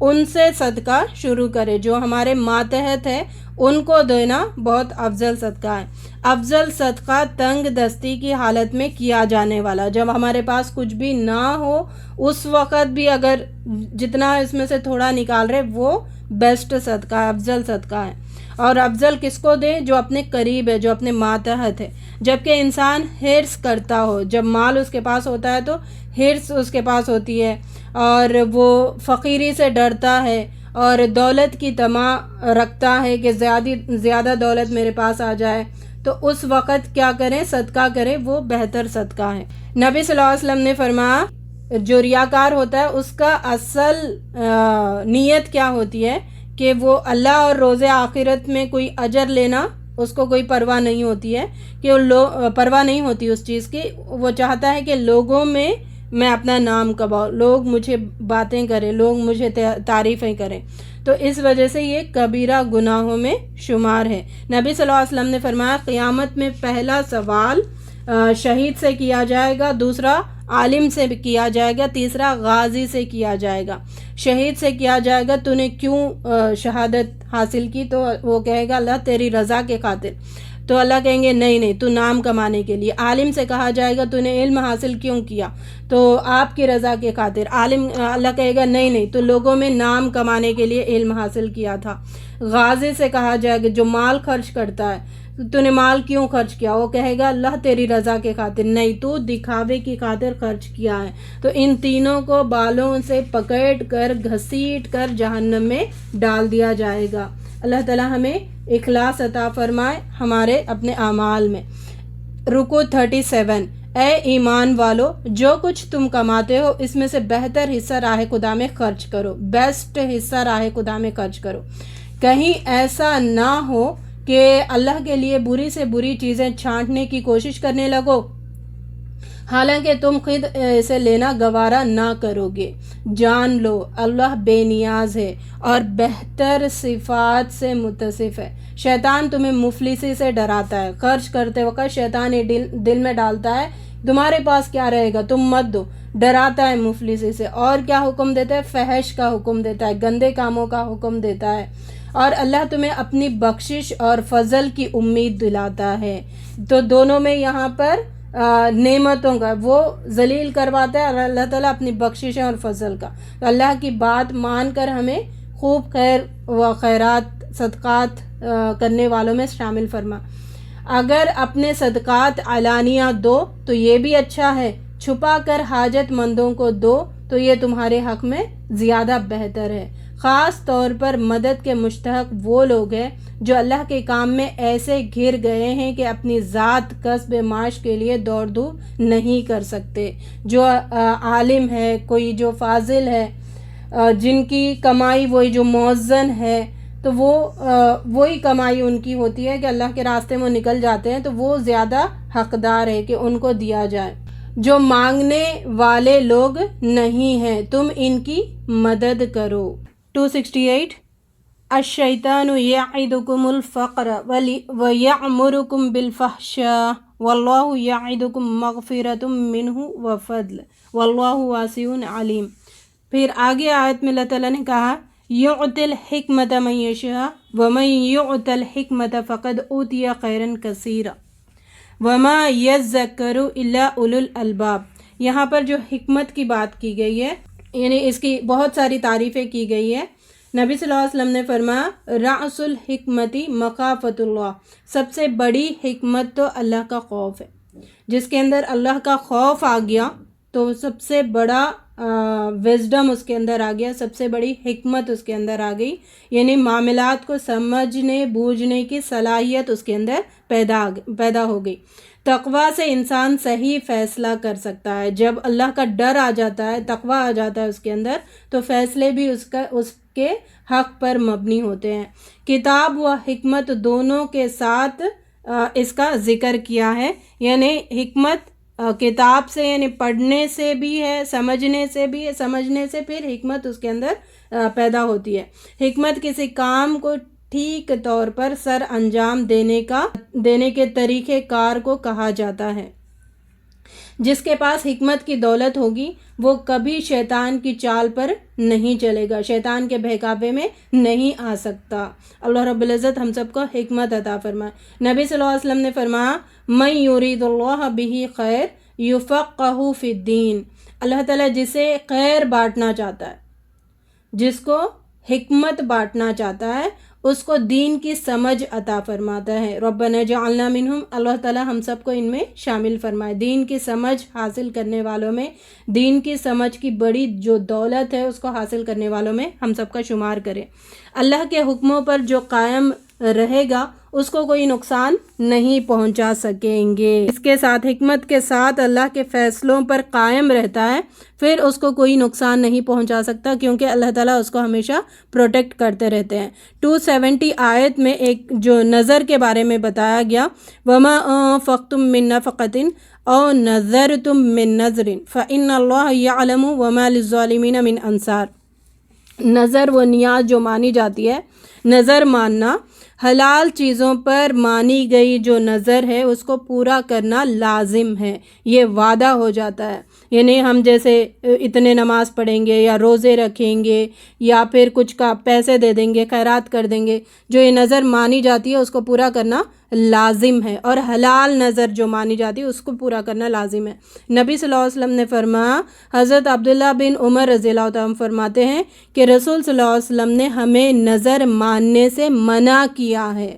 ان سے صدقہ شروع کرے، جو ہمارے ماتحت ہے ان کو دینا بہت افضل صدقہ ہے۔ افضل صدقہ تنگ دستی کی حالت میں کیا جانے والا، جب ہمارے پاس کچھ بھی نہ ہو اس وقت بھی اگر جتنا اس میں سے تھوڑا نکال رہے وہ بیسٹ صدقہ ہے، افضل صدقہ ہے۔ اور افضل کس کو دیں؟ جو اپنے قریب ہے، جو اپنے ماتحت ہے۔ جبکہ انسان حرص کرتا ہو، جب مال اس کے پاس ہوتا ہے تو حرص اس کے پاس ہوتی ہے اور وہ فقیری سے ڈرتا ہے اور دولت کی طمع رکھتا ہے کہ زیادہ دولت میرے پاس آ جائے، تو اس وقت کیا کریں؟ صدقہ کریں، وہ بہتر صدقہ ہے۔ نبی صلی اللہ علیہ وسلم نے فرمایا جو ریاکار ہوتا ہے اس کا اصل نیت کیا ہوتی ہے کہ وہ اللہ اور روز آخرت میں کوئی اجر لینا اس کو کوئی پرواہ نہیں ہوتی ہے، کہ پرواہ نہیں ہوتی اس چیز کی، وہ چاہتا ہے کہ لوگوں میں اپنا نام کماؤں، لوگ مجھے باتیں کریں، لوگ مجھے تعریفیں کریں، تو اس وجہ سے یہ کبیرہ گناہوں میں شمار ہے۔ نبی صلی اللہ علیہ وسلم نے فرمایا قیامت میں پہلا سوال شہید سے کیا جائے گا، دوسرا عالم سے کیا جائے گا، تیسرا غازی سے کیا جائے گا۔ شہید سے کیا جائے گا تو نے کیوں شہادت حاصل کی؟ تو وہ کہے گا اللہ تیری رضا کے خاطر، تو اللہ کہیں گے نہیں تو نام کمانے کے لیے۔ عالم سے کہا جائے گا تو نے علم حاصل کیوں کیا؟ تو آپ کی رضا کے خاطر۔ اللہ کہے گا نہیں تو لوگوں میں نام کمانے کے لیے علم حاصل کیا تھا۔ غازی سے کہا جائے گا جو مال خرچ کرتا ہے تو نے مال کیوں خرچ کیا؟ وہ کہے گا اللہ تیری رضا کے خاطر، نہیں تو دکھاوے کی خاطر خرچ کیا ہے۔ تو ان تینوں کو بالوں سے پکڑ کر گھسیٹ کر جہنم میں ڈال دیا جائے گا۔ اللہ تعالی ہمیں اخلاص عطا فرمائے ہمارے اپنے اعمال میں۔ رکوع 37 اے ایمان والو جو کچھ تم کماتے ہو اس میں سے بہتر حصہ راہ خدا میں خرچ کرو، بیسٹ حصہ راہ خدا میں خرچ کرو۔ کہیں ایسا نہ ہو کہ اللہ کے لیے بری سے بری چیزیں چھانٹنے کی کوشش کرنے لگو، حالانکہ تم خود اسے لینا گوارا نہ کرو گے۔ جان لو اللہ بے نیاز ہے اور بہتر صفات سے متصف ہے۔ شیطان تمہیں مفلسی سے ڈراتا ہے، خرچ کرتے وقت شیطان یہ دل میں ڈالتا ہے تمہارے پاس کیا رہے گا، تم مت دو، ڈراتا ہے مفلسی سے، اور کیا حکم دیتا ہے؟ فحش کا حکم دیتا ہے، گندے کاموں کا حکم دیتا ہے، اور اللہ تمہیں اپنی بخشش اور فضل کی امید دلاتا ہے۔ تو دونوں میں یہاں پر نعمتوں کا وہ ذلیل کرواتا ہے اور اللہ تعالیٰ اپنی بخشش اور فضل کا۔ تو اللہ کی بات مان کر ہمیں خوب خیر و خیرات صدقات کرنے والوں میں شامل فرما۔ اگر اپنے صدقات علانیہ دو تو یہ بھی اچھا ہے، چھپا کر حاجت مندوں کو دو تو یہ تمہارے حق میں زیادہ بہتر ہے۔ خاص طور پر مدد کے مستحق وہ لوگ ہیں جو اللہ کے کام میں ایسے گھر گئے ہیں کہ اپنی ذات کسب معاش کے لیے دوڑ دھوپ نہیں کر سکتے۔ جو عالم ہے، کوئی جو فاضل ہے، جن کی کمائی وہی جو موزن ہے، تو وہی کمائی ان کی ہوتی ہے کہ اللہ کے راستے میں نکل جاتے ہیں، تو وہ زیادہ حقدار ہے کہ ان کو دیا جائے۔ جو مانگنے والے لوگ نہیں ہیں تم ان کی مدد کرو۔ 268 الشیطان یعدکم الفقر ویأمرکم بالفحشاء واللہ یعدکم مغفرۃ منہ وفضل واللہ واسع علیم۔ پھر آگے آیت میں اللہ تعالیٰ نے کہا یؤتی الحکمۃ من یشاء ومن یؤت الحکمۃ فقد اوتی خیرا کثیرا وما یذکر الا اولو الالباب۔ یہاں پر جو حکمت کی بات کی گئی ہے، یعنی اس کی بہت ساری تعریفیں کی گئی ہے۔ نبی صلی اللہ علیہ وسلم نے فرمایا رأس الحکمتی مخافت اللہ، سب سے بڑی حکمت تو اللہ کا خوف ہے۔ جس کے اندر اللہ کا خوف آ گیا تو سب سے بڑا وزڈم اس کے اندر آ گیا، سب سے بڑی حکمت اس کے اندر آ گئی، یعنی معاملات کو سمجھنے بوجھنے کی صلاحیت اس کے اندر پیدا ہو گئی۔ تقویٰ سے انسان صحیح فیصلہ کر سکتا ہے۔ جب اللہ کا ڈر آ جاتا ہے، تقویٰ آ جاتا ہے اس کے اندر، تو فیصلے بھی اس کے حق پر مبنی ہوتے ہیں۔ کتاب و حکمت دونوں کے ساتھ اس کا ذکر کیا ہے، یعنی حکمت کتاب سے یعنی پڑھنے سے بھی ہے، سمجھنے سے بھی ہے، سمجھنے سے پھر حکمت اس کے اندر پیدا ہوتی ہے۔ حکمت کسی کام کو ٹھیک طور پر سر انجام دینے کے طریقہ کار کو کہا جاتا ہے۔ جس کے پاس حکمت کی دولت ہوگی وہ کبھی شیطان کی چال پر نہیں چلے گا، شیطان کے بہکاوے میں نہیں آ سکتا۔ اللہ رب العزت ہم سب کو حکمت عطا فرمائے۔ نبی صلی اللہ علیہ وسلم نے فرمایا من یرید اللہ بہ خیر یفقہہ فی الدین، اللہ تعالیٰ جسے خیر بانٹنا چاہتا ہے، جس کو حکمت بانٹنا چاہتا ہے، اس کو دین کی سمجھ عطا فرماتا ہے۔ ربنا جعلنا منہم، اللہ تعالیٰ ہم سب کو ان میں شامل فرمائے، دین کی سمجھ حاصل کرنے والوں میں، دین کی سمجھ کی بڑی جو دولت ہے اس کو حاصل کرنے والوں میں ہم سب کا شمار کرے۔ اللہ کے حکموں پر جو قائم رہے گا اس کو کوئی نقصان نہیں پہنچا سکیں گے، اس کے ساتھ حکمت کے ساتھ اللہ کے فیصلوں پر قائم رہتا ہے، پھر اس کو کوئی نقصان نہیں پہنچا سکتا، کیونکہ اللہ تعالیٰ اس کو ہمیشہ پروٹیکٹ کرتے رہتے ہیں۔ 270 آیت میں ایک جو نظر کے بارے میں بتایا گیا، وَمَا أَنفَقْتُم مِّن نَفَقَةٍ أَوْ نَذَرْتُم مِّن نَذْرٍ فَإِنَّ اللَّهَ يَعْلَمُ وَمَا لِلظَّالِمِينَ مِنْ أَنصَارٍ۔ نظر وہ نیاز جو مانی جاتی ہے، نظر ماننا، حلال چیزوں پر مانی گئی جو نظر ہے اس کو پورا کرنا لازم ہے، یہ وعدہ ہو جاتا ہے۔ یعنی ہم جیسے اتنے نماز پڑھیں گے یا روزے رکھیں گے یا پھر کچھ کا پیسے دے دیں گے، خیرات کر دیں گے، جو یہ نظر مانی جاتی ہے اس کو پورا کرنا لازم ہے، اور حلال نظر جو مانی جاتی ہے اس کو پورا کرنا لازم ہے۔ نبی صلی اللہ علیہ وسلم نے فرمایا، حضرت عبداللہ بن عمر رضی اللہ عنہ فرماتے ہیں کہ رسول صلی اللہ علیہ وسلم نے ہمیں نظر ماننے سے منع کیا ہے،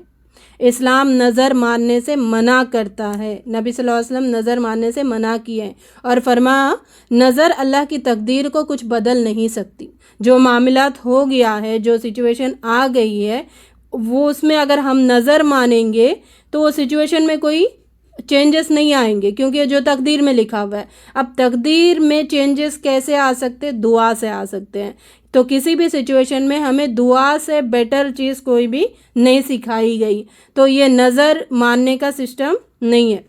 اسلام نظر ماننے سے منع کرتا ہے، نبی صلی اللہ علیہ وسلم نظر ماننے سے منع کیے ہیں، اور فرمایا نظر اللہ کی تقدیر کو کچھ بدل نہیں سکتی، جو معاملات ہو گیا ہے، جو سچویشن آ گئی ہے، وہ اس میں اگر ہم نظر مانیں گے تو وہ سچویشن میں کوئی چینجز نہیں آئیں گے، کیونکہ جو تقدیر میں لکھا ہوا ہے۔ اب تقدیر میں چینجز کیسے آ سکتے؟ دعا سے آ سکتے ہیں۔ تو کسی بھی سچویشن میں ہمیں دعا سے بیٹر چیز کوئی بھی نہیں سکھائی گئی، تو یہ نظر ماننے کا سسٹم نہیں ہے۔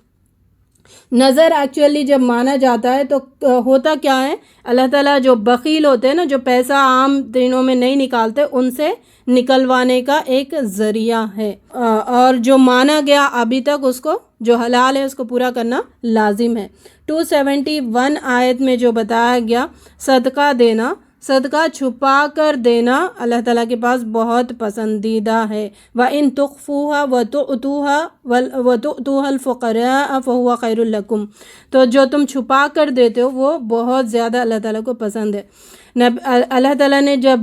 نظر ایکچولی جب مانا جاتا ہے تو ہوتا کیا ہے، اللہ تعالیٰ جو بخیل ہوتے ہیں نا، جو پیسہ عام دنوں میں نہیں نکالتے، ان سے نکلوانے کا ایک ذریعہ ہے، اور جو مانا گیا ابھی تک اس کو جو حلال ہے اس کو پورا کرنا لازم ہے۔ 271 آیت میں جو بتایا گیا صدقہ دینا، صدقہ چھپا کر دینا اللہ تعالیٰ کے پاس بہت پسندیدہ ہے۔ وَإِن تُخْفُوهَا وَتُؤْتُوهَا الْفُقَرَاءَ فَهُوَ خَيْرٌ لَكُمْ، تو جو تم چھپا کر دیتے ہو وہ بہت زیادہ اللہ تعالیٰ کو پسند ہے۔ اللہ تعالیٰ نے جب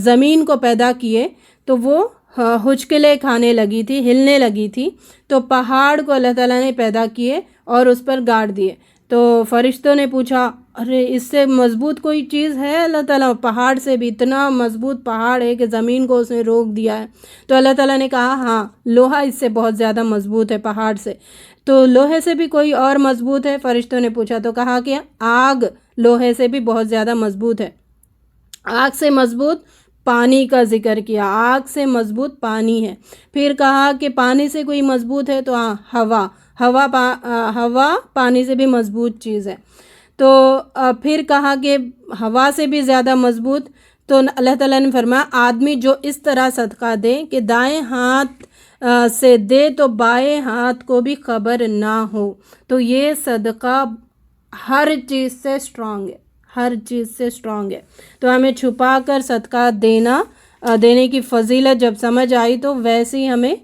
زمین کو پیدا کیے تو وہ ہچکلے کھانے لگی تھی، ہلنے لگی تھی، تو پہاڑ کو اللہ تعالیٰ نے پیدا کیے اور اس پر گاڑ دیے۔ تو فرشتوں نے پوچھا، ارے اس سے مضبوط کوئی چیز ہے؟ اللہ تعالیٰ پہاڑ سے بھی اتنا مضبوط پہاڑ ہے کہ زمین کو اس نے روک دیا ہے۔ تو اللہ تعالیٰ نے کہا ہاں، لوہا اس سے بہت زیادہ مضبوط ہے پہاڑ سے۔ تو لوہے سے بھی کوئی اور مضبوط ہے؟ فرشتوں نے پوچھا تو کہا کہ آگ لوہے سے بھی بہت زیادہ مضبوط ہے۔ آگ سے مضبوط پانی کا ذکر کیا، آگ سے مضبوط پانی ہے۔ پھر کہا کہ پانی سے کوئی مضبوط ہے تو ہوا پانی سے بھی مضبوط چیز ہے۔ تو پھر کہا کہ ہوا سے بھی زیادہ مضبوط، تو اللہ تعالیٰ نے فرمایا آدمی جو اس طرح صدقہ دے کہ دائیں ہاتھ سے دے تو بائیں ہاتھ کو بھی خبر نہ ہو، تو یہ صدقہ ہر چیز سے اسٹرانگ ہے، ہر چیز سے اسٹرانگ ہے۔ تو ہمیں چھپا کر صدقہ دینے کی فضیلت جب سمجھ آئی تو ویسے ہی ہمیں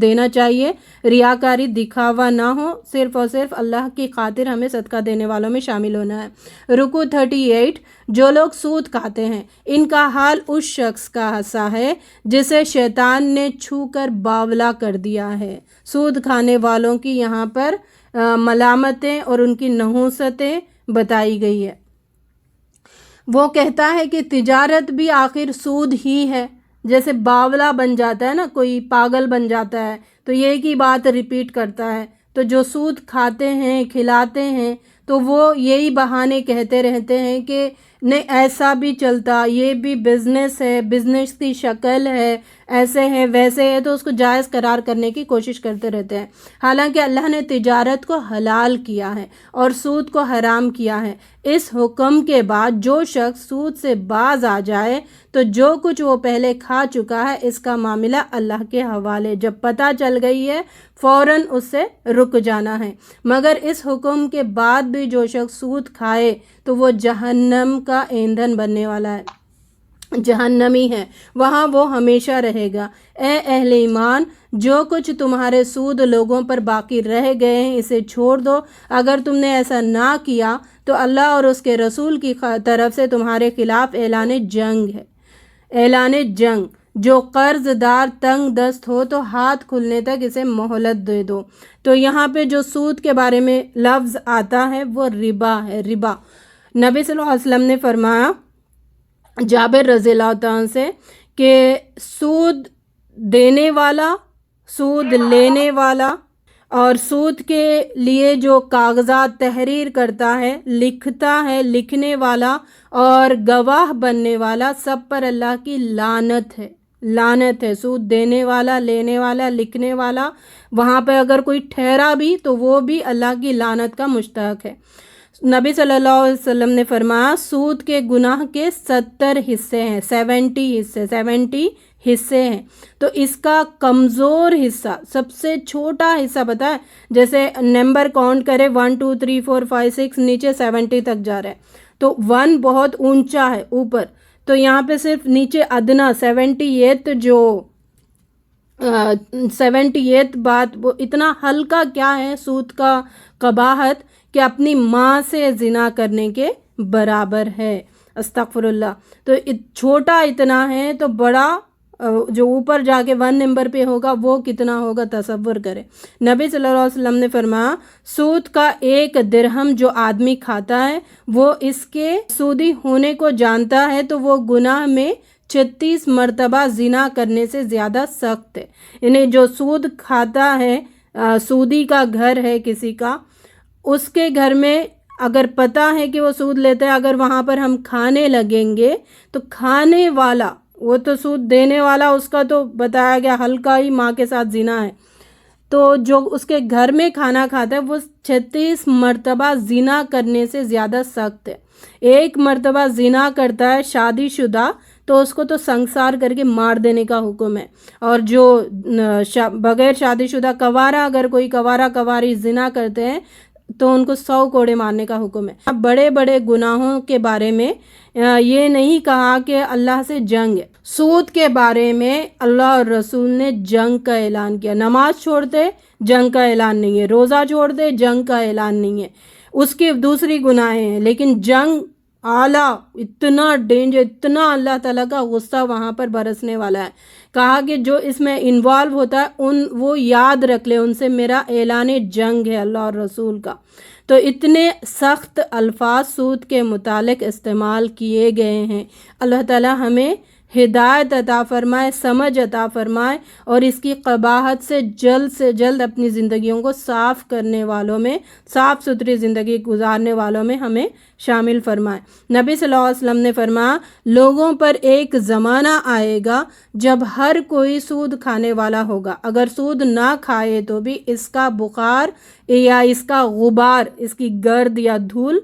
دینا چاہیے، ریاکاری دکھاوا نہ ہو، صرف اور صرف اللہ کی خاطر ہمیں صدقہ دینے والوں میں شامل ہونا ہے۔ رکوع 38، جو لوگ سود کھاتے ہیں ان کا حال اس شخص کا سا ہے جسے شیطان نے چھو کر باولا کر دیا ہے۔ سود کھانے والوں کی یہاں پر ملامتیں اور ان کی نحوستیں بتائی گئی ہے۔ وہ کہتا ہے کہ تجارت بھی آخر سود ہی ہے، جیسے باولا بن جاتا ہے نا، کوئی پاگل بن جاتا ہے تو یہ کی بات ریپیٹ کرتا ہے۔ تو جو سود کھاتے ہیں، کھلاتے ہیں، تو وہ یہی بہانے کہتے رہتے ہیں کہ نہیں ایسا بھی چلتا، یہ بھی بزنس ہے، بزنس کی شکل ہے، ایسے ہے ویسے ہے، تو اس کو جائز قرار کرنے کی کوشش کرتے رہتے ہیں، حالانکہ اللہ نے تجارت کو حلال کیا ہے اور سود کو حرام کیا ہے۔ اس حکم کے بعد جو شخص سود سے باز آ جائے تو جو کچھ وہ پہلے کھا چکا ہے اس کا معاملہ اللہ کے حوالے، جب پتہ چل گئی ہے فوراً اس سے رک جانا ہے۔ مگر اس حکم کے بعد بھی جو شخص سود کھائے تو وہ جہنم کا ایندھن بننے والا ہے، جہنمی ہے، وہاں وہ ہمیشہ رہے گا۔ اے اہل ایمان، جو کچھ تمہارے سود لوگوں پر باقی رہ گئے ہیں اسے چھوڑ دو۔ اگر تم نے ایسا نہ کیا تو اللہ اور اس کے رسول کی طرف سے تمہارے خلاف اعلان جنگ ہے، اعلان جنگ۔ جو قرض دار تنگ دست ہو تو ہاتھ کھلنے تک اسے مہلت دے دو۔ تو یہاں پہ جو سود کے بارے میں لفظ آتا ہے وہ ربا ہے، ربا۔ نبی صلی اللہ علیہ وسلم نے فرمایا جابر رضی اللہ عنہ سے کہ سود دینے والا، سود لینے والا اور سود کے لیے جو کاغذات تحریر کرتا ہے، لکھتا ہے، لکھنے والا اور گواہ بننے والا، سب پر اللہ کی لعنت ہے، لعنت ہے۔ سود دینے والا، لینے والا، لکھنے والا، وہاں پہ اگر کوئی ٹھہرا بھی تو وہ بھی اللہ کی لعنت کا مستحق ہے۔ نبی صلی اللہ علیہ وسلم نے فرمایا سود کے گناہ کے 70 حصے ہیں، 70 حصے ہیں۔ تو اس کا کمزور حصہ، سب سے چھوٹا حصہ پتہ ہے، جیسے نمبر کاؤنٹ کرے 1 2 3 4 5 6 نیچے 70 تک جا رہا ہے، تو 1 بہت اونچا ہے اوپر، تو یہاں پہ صرف نیچے ادنا 78 جو 78 بات، وہ اتنا ہلکا کیا ہے سود کا قباحت کہ اپنی ماں سے زنا کرنے کے برابر ہے، استغفر اللہ۔ تو چھوٹا اتنا ہے تو بڑا جو اوپر جا کے 1 نمبر پہ ہوگا وہ کتنا ہوگا تصور کرے۔ نبی صلی اللہ علیہ وسلم نے فرمایا سود کا 1 درہم جو آدمی کھاتا ہے وہ اس کے سودی ہونے کو جانتا ہے تو وہ گناہ میں 36 مرتبہ زنا کرنے سے زیادہ سخت ہے۔ یعنی جو سود کھاتا ہے، سودی کا گھر ہے کسی کا، اس کے گھر میں اگر پتہ ہے کہ وہ سود لیتا ہے، اگر وہاں پر ہم کھانے لگیں گے تو کھانے والا، وہ تو سود دینے والا اس کا تو بتایا گیا ہلکا ہی ماں کے ساتھ زنا ہے، تو جو اس کے گھر میں کھانا کھاتا ہے وہ 36 مرتبہ زنا کرنے سے زیادہ سخت ہے۔ 1 مرتبہ زنا کرتا ہے شادی شدہ تو اس کو تو سنسار کر کے مار دینے کا حکم ہے، اور جو بغیر شادی شدہ کوارا، اگر کوئی کوارا کواری زنا کرتے ہیں تو ان کو 100 کوڑے مارنے کا حکم ہے۔ بڑے بڑے گناہوں کے بارے میں یہ نہیں کہا کہ اللہ سے جنگ ہے، سود کے بارے میں اللہ اور رسول نے جنگ کا اعلان کیا۔ نماز چھوڑتے جنگ کا اعلان نہیں ہے، روزہ چھوڑتے جنگ کا اعلان نہیں ہے، اس کی دوسری گناہیں ہیں، لیکن جنگ اعلیٰ، اتنا ڈینجر، اتنا اللہ تعالیٰ کا غصہ وہاں پر برسنے والا ہے۔ کہا کہ جو اس میں انوالو ہوتا ہے وہ یاد رکھ لے، ان سے میرا اعلان جنگ ہے اللہ اور رسول کا۔ تو اتنے سخت الفاظ سود کے متعلق استعمال کیے گئے ہیں۔ اللہ تعالیٰ ہمیں ہدایت عطا فرمائے، سمجھ عطا فرمائے، اور اس کی قباحت سے جلد اپنی زندگیوں کو صاف کرنے والوں میں، صاف ستھری زندگی گزارنے والوں میں ہمیں شامل فرمائے۔ نبی صلی اللہ علیہ وسلم نے فرمایا لوگوں پر ایک زمانہ آئے گا جب ہر کوئی سود کھانے والا ہوگا، اگر سود نہ کھائے تو بھی اس کا بخار یا اس کا غبار، اس کی گرد یا دھول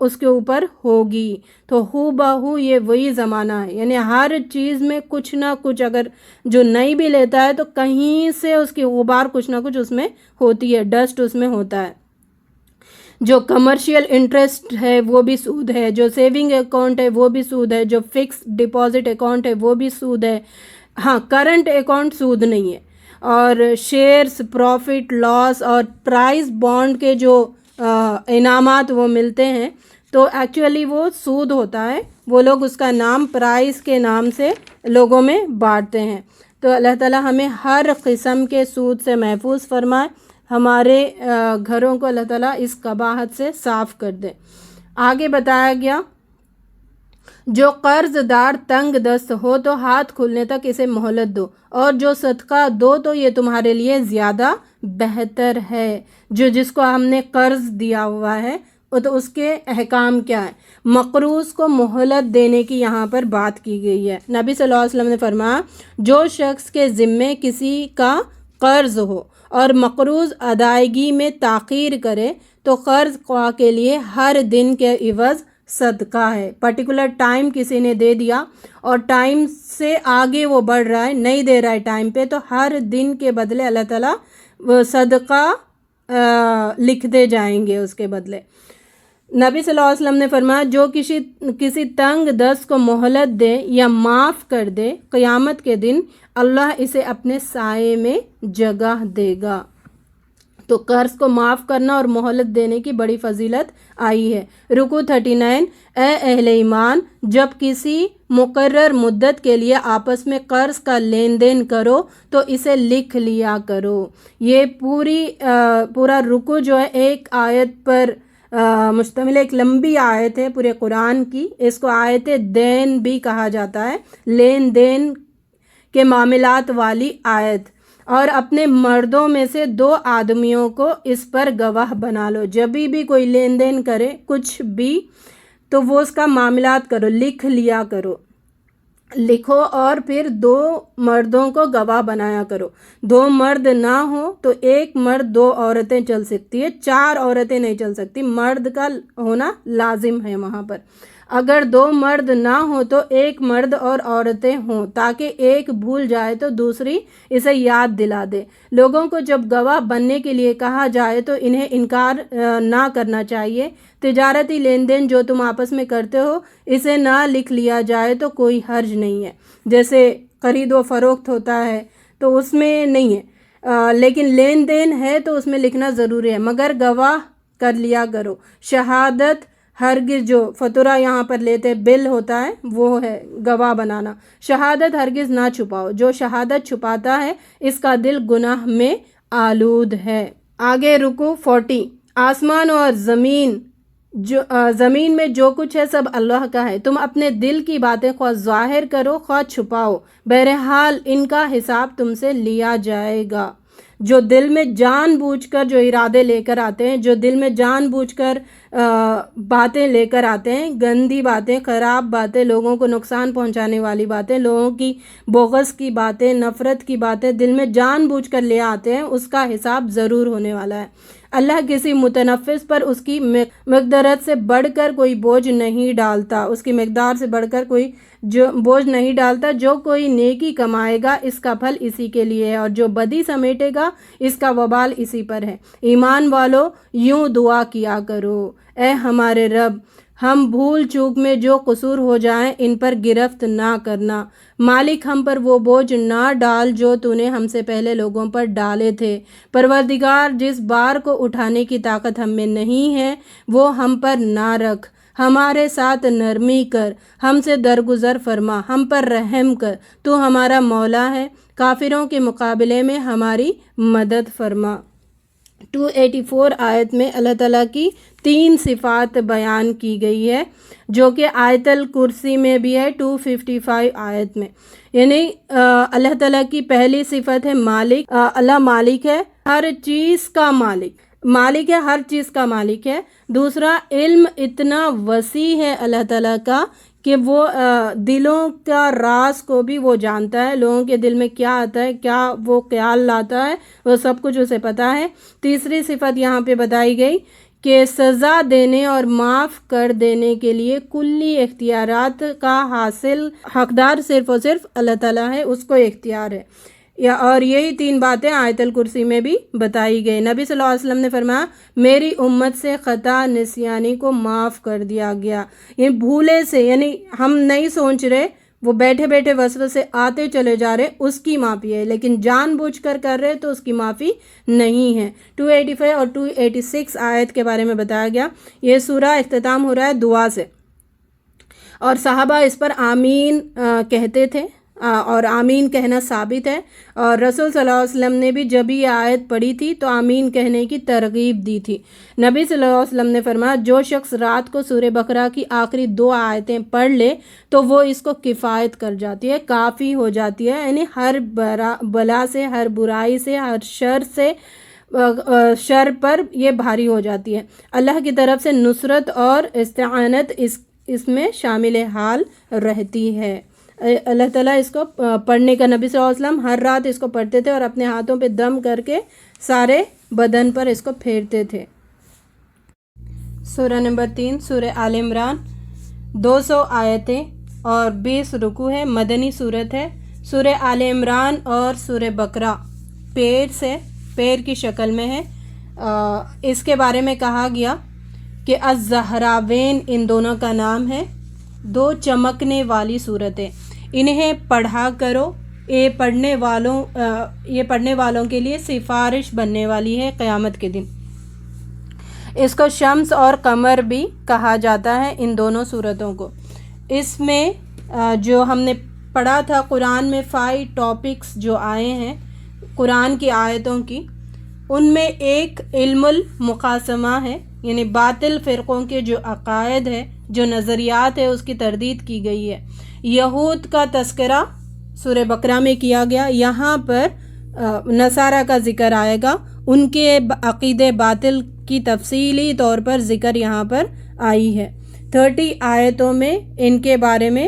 اس کے اوپر ہوگی۔ تو ہو بہو یہ وہی زمانہ ہے، یعنی ہر چیز میں کچھ نہ کچھ، اگر جو نہیں بھی لیتا ہے تو کہیں سے اس کی غبار کچھ نہ کچھ اس میں ہوتی ہے، ڈسٹ اس میں ہوتا ہے۔ جو کمرشل انٹرسٹ ہے وہ بھی سود ہے، جو سیونگ اکاؤنٹ ہے وہ بھی سود ہے، جو فکس ڈپازٹ اکاؤنٹ ہے وہ بھی سود ہے۔ ہاں، کرنٹ اکاؤنٹ سود نہیں ہے، اور شیئرز، پروفٹ لاس اور پرائز بانڈ کے جو انعامات وہ ملتے ہیں تو ایکچولی وہ سود ہوتا ہے، وہ لوگ اس کا نام پرائز کے نام سے لوگوں میں بانٹتے ہیں۔ تو اللہ تعالیٰ ہمیں ہر قسم کے سود سے محفوظ فرمائے، ہمارے گھروں کو اللہ تعالیٰ اس قباحت سے صاف کر دے۔ آگے بتایا گیا جو قرض دار تنگ دست ہو تو ہاتھ کھلنے تک اسے مہلت دو، اور جو صدقہ دو تو یہ تمہارے لیے زیادہ بہتر ہے۔ جس کو ہم نے قرض دیا ہوا ہے تو اس کے احکام کیا ہیں۔ مقروض کو مہلت دینے کی یہاں پر بات کی گئی ہے۔ نبی صلی اللہ علیہ وسلم نے فرمایا جو شخص کے ذمے کسی کا قرض ہو اور مقروض ادائیگی میں تاخیر کرے تو قرض خواہ کے لیے ہر دن کے عوض صدقہ ہے۔ پرٹیکولر ٹائم کسی نے دے دیا اور ٹائم سے آگے وہ بڑھ رہا ہے، نہیں دے رہا ہے ٹائم پہ، تو ہر دن کے بدلے اللہ تعالیٰ صدقہ لکھتے جائیں گے اس کے بدلے۔ نبی صلی اللہ علیہ وسلم نے فرمایا جو کسی تنگ دست کو مہلت دے یا معاف کر دے، قیامت کے دن اللہ اسے اپنے سائے میں جگہ دے گا۔ تو قرض کو معاف کرنا اور مہلت دینے کی بڑی فضیلت آئی ہے۔ رکوع 39 اے اہل ایمان، جب کسی مقرر مدت کے لیے آپس میں قرض کا لین دین کرو تو اسے لکھ لیا کرو۔ یہ پورا رکوع جو ہے ایک آیت پر مشتمل ایک لمبی آیت ہے پورے قرآن کی۔ اس کو آیت دین بھی کہا جاتا ہے، لین دین کے معاملات والی آیت۔ اور اپنے مردوں میں سے 2 آدمیوں کو اس پر گواہ بنا لو۔ جب بھی کوئی لین دین کرے کچھ بھی تو وہ اس کا معاملات کرو، لکھ لیا کرو، لکھو اور پھر 2 مردوں کو گواہ بنایا کرو۔ 2 مرد نہ ہو تو 1 مرد 2 عورتیں چل سکتی ہے، 4 عورتیں نہیں چل سکتی، مرد کا ہونا لازم ہے وہاں پر۔ اگر 2 مرد نہ ہو تو 1 مرد اور عورتیں ہوں تاکہ ایک بھول جائے تو دوسری اسے یاد دلا دے۔ لوگوں کو جب گواہ بننے کے لیے کہا جائے تو انہیں انکار نہ کرنا چاہیے۔ تجارتی لین دین جو تم آپس میں کرتے ہو اسے نہ لکھ لیا جائے تو کوئی حرج نہیں ہے۔ جیسے خرید و فروخت ہوتا ہے تو اس میں نہیں ہے، لیکن لین دین ہے تو اس میں لکھنا ضروری ہے، مگر گواہ کر لیا کرو۔ شہادت ہرگز، جو فاتورہ یہاں پر لیتے بل ہوتا ہے وہ ہے گواہ بنانا، شہادت ہرگز نہ چھپاؤ۔ جو شہادت چھپاتا ہے اس کا دل گناہ میں آلود ہے۔ آگے رکوع 40 آسمان اور زمین میں جو کچھ ہے سب اللہ کا ہے۔ تم اپنے دل کی باتیں خواہ ظاہر کرو خواہ چھپاؤ، بہرحال ان کا حساب تم سے لیا جائے گا۔ جو دل میں جان بوجھ کر جو ارادے لے کر آتے ہیں، جو دل میں جان بوجھ کر باتیں لے کر آتے ہیں، گندی باتیں، خراب باتیں، لوگوں کو نقصان پہنچانے والی باتیں، لوگوں کی بغض کی باتیں، نفرت کی باتیں دل میں جان بوجھ کر لے آتے ہیں، اس کا حساب ضرور ہونے والا ہے۔ اللہ کسی متنفس پر اس کی مقدرت سے بڑھ کر کوئی بوجھ نہیں ڈالتا، اس کی مقدار سے بڑھ کر کوئی بوجھ نہیں ڈالتا۔ جو کوئی نیکی کمائے گا اس کا پھل اسی کے لیے ہے، اور جو بدی سمیٹے گا اس کا وبال اسی پر ہے۔ ایمان والو یوں دعا کیا کرو، اے ہمارے رب، ہم بھول چوک میں جو قصور ہو جائیں ان پر گرفت نہ کرنا۔ مالک ہم پر وہ بوجھ نہ ڈال جو تو نے ہم سے پہلے لوگوں پر ڈالے تھے۔ پروردگار جس بار کو اٹھانے کی طاقت ہم میں نہیں ہے وہ ہم پر نہ رکھ، ہمارے ساتھ نرمی کر، ہم سے درگزر فرما، ہم پر رحم کر، تو ہمارا مولا ہے، کافروں کے مقابلے میں ہماری مدد فرما۔ 284 آیت میں اللہ تعالیٰ کی 3 صفات بیان کی گئی ہے جو کہ آیت الکرسی میں بھی ہے 255 آیت میں۔ یعنی اللہ تعالیٰ کی پہلی صفت ہے مالک، اللہ مالک ہے، ہر چیز کا مالک ہے، ہر چیز کا مالک ہے۔ دوسرا، علم اتنا وسیع ہے اللہ تعالیٰ کا کہ وہ دلوں کا راز کو بھی وہ جانتا ہے، لوگوں کے دل میں کیا آتا ہے، کیا وہ خیال لاتا ہے، وہ سب کچھ اسے پتہ ہے۔ تیسری صفت یہاں پہ بتائی گئی کہ سزا دینے اور معاف کر دینے کے لیے کلی اختیارات کا حاصل حقدار صرف اور صرف اللہ تعالیٰ ہے، اس کو اختیار ہے۔ اور یہی 3 باتیں آیت الکرسی میں بھی بتائی گئی۔ نبی صلی اللہ علیہ وسلم نے فرمایا میری امت سے خطا نسیانی کو معاف کر دیا گیا۔ یہ بھولے سے، یعنی ہم نہیں سوچ رہے، وہ بیٹھے بیٹھے وسوسے آتے چلے جا رہے، اس کی معافی ہے، لیکن جان بوجھ کر رہے تو اس کی معافی نہیں ہے۔ 285 اور 286 آیت کے بارے میں بتایا گیا۔ یہ سورہ اختتام ہو رہا ہے دعا سے، اور صحابہ اس پر آمین کہتے تھے، اور آمین کہنا ثابت ہے، اور رسول صلی اللہ علیہ وسلم نے بھی جب یہ آیت پڑھی تھی تو آمین کہنے کی ترغیب دی تھی۔ نبی صلی اللہ علیہ وسلم نے فرمایا جو شخص رات کو سورہ بقرہ کی آخری 2 آیتیں پڑھ لے تو وہ اس کو کفایت کر جاتی ہے، کافی ہو جاتی ہے، یعنی ہر بلا سے، ہر برائی سے، ہر شر سے شر پر یہ بھاری ہو جاتی ہے۔ اللہ کی طرف سے نصرت اور استعانت اس میں شامل حال رہتی ہے۔ اللہ تعالیٰ اس کو پڑھنے کا، نبی صلی اللہ علیہ وسلم ہر رات اس کو پڑھتے تھے اور اپنے ہاتھوں پہ دم کر کے سارے بدن پر اس کو پھیرتے تھے۔ سورہ نمبر 3 سورہ آل عمران، 200 آیتیں اور 20 رکوع ہے، مدنی صورت ہے۔ سورہ آل عمران اور سورہ بقرہ پیر کی شکل میں ہے۔ اس کے بارے میں کہا گیا کہ الزہراوین ان دونوں کا نام ہے، 2 چمکنے والی صورتیں، انہیں پڑھا کرو، یہ پڑھنے والوں کے لیے سفارش بننے والی ہے قیامت کے دن۔ اس کو شمس اور قمر بھی کہا جاتا ہے ان دونوں صورتوں کو۔ اس میں جو ہم نے پڑھا تھا قرآن میں 5 ٹاپکس جو آئے ہیں قرآن کی آیتوں کی، ان میں ایک علم المقاسمہ ہے، یعنی باطل فرقوں کے جو عقائد ہے، جو نظریات ہے، اس کی تردید کی گئی ہے۔ یہود کا تذکرہ سورہ بقرہ میں کیا گیا، یہاں پر نصارہ کا ذکر آئے گا، ان کے عقیدے باطل کی تفصیلی طور پر ذکر یہاں پر آئی ہے۔ 30 آیتوں میں ان کے بارے میں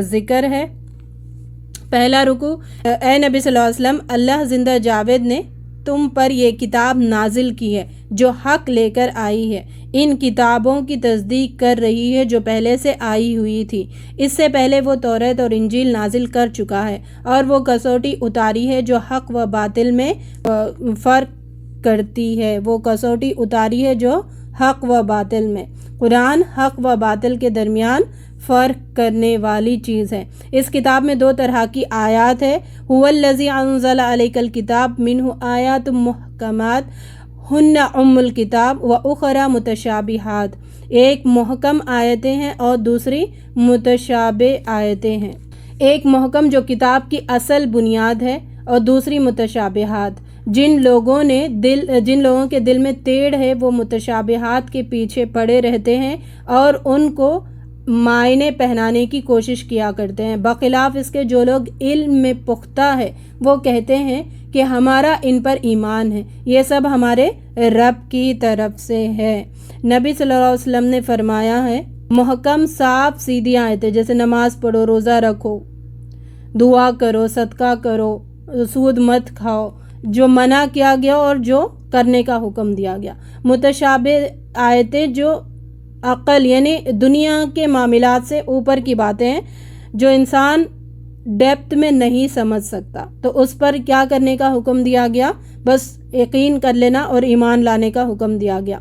ذکر ہے۔ پہلا رکوع، اے نبی صلی اللہ علیہ وسلم، اللہ زندہ جاوید نے تم پر یہ کتاب نازل کی ہے جو حق لے کر آئی ہے، ان کتابوں کی تصدیق کر رہی ہے جو پہلے سے آئی ہوئی تھی، اس سے پہلے وہ توریت اور انجیل نازل کر چکا ہے، اور وہ کسوٹی اتاری ہے جو حق و باطل میں فرق کرتی ہے، وہ کسوٹی اتاری ہے جو حق و باطل میں، قرآن حق و باطل کے درمیان فرق کرنے والی چیز ہے۔ اس کتاب میں 2 طرح کی آیات ہے، هو الذی انزل علیک الکتاب منہ آیات محکمات ہن ام الکتاب و اخری متشابہات، ایک محکم آیتیں ہیں اور دوسری متشابہ آیتیں ہیں، ایک محکم جو کتاب کی اصل بنیاد ہے اور دوسری متشابہات۔ جن لوگوں کے دل میں ٹیڑھ ہے وہ متشابہات کے پیچھے پڑے رہتے ہیں اور ان کو معنی پہنانے کی کوشش کیا کرتے ہیں، بخلاف اس کے جو لوگ علم میں پختہ ہے وہ کہتے ہیں کہ ہمارا ان پر ایمان ہے، یہ سب ہمارے رب کی طرف سے ہے۔ نبی صلی اللہ علیہ وسلم نے فرمایا ہے، محکم صاف سیدھی آیتیں جیسے نماز پڑھو، روزہ رکھو، دعا کرو، صدقہ کرو، سود مت کھاؤ، جو منع کیا گیا اور جو کرنے کا حکم دیا گیا۔ متشابہ آیتیں جو عقل یعنی دنیا کے معاملات سے اوپر کی باتیں ہیں جو انسان ڈیپتھ میں نہیں سمجھ سکتا، تو اس پر کیا کرنے کا حکم دیا گیا؟ بس یقین کر لینا اور ایمان لانے کا حکم دیا گیا۔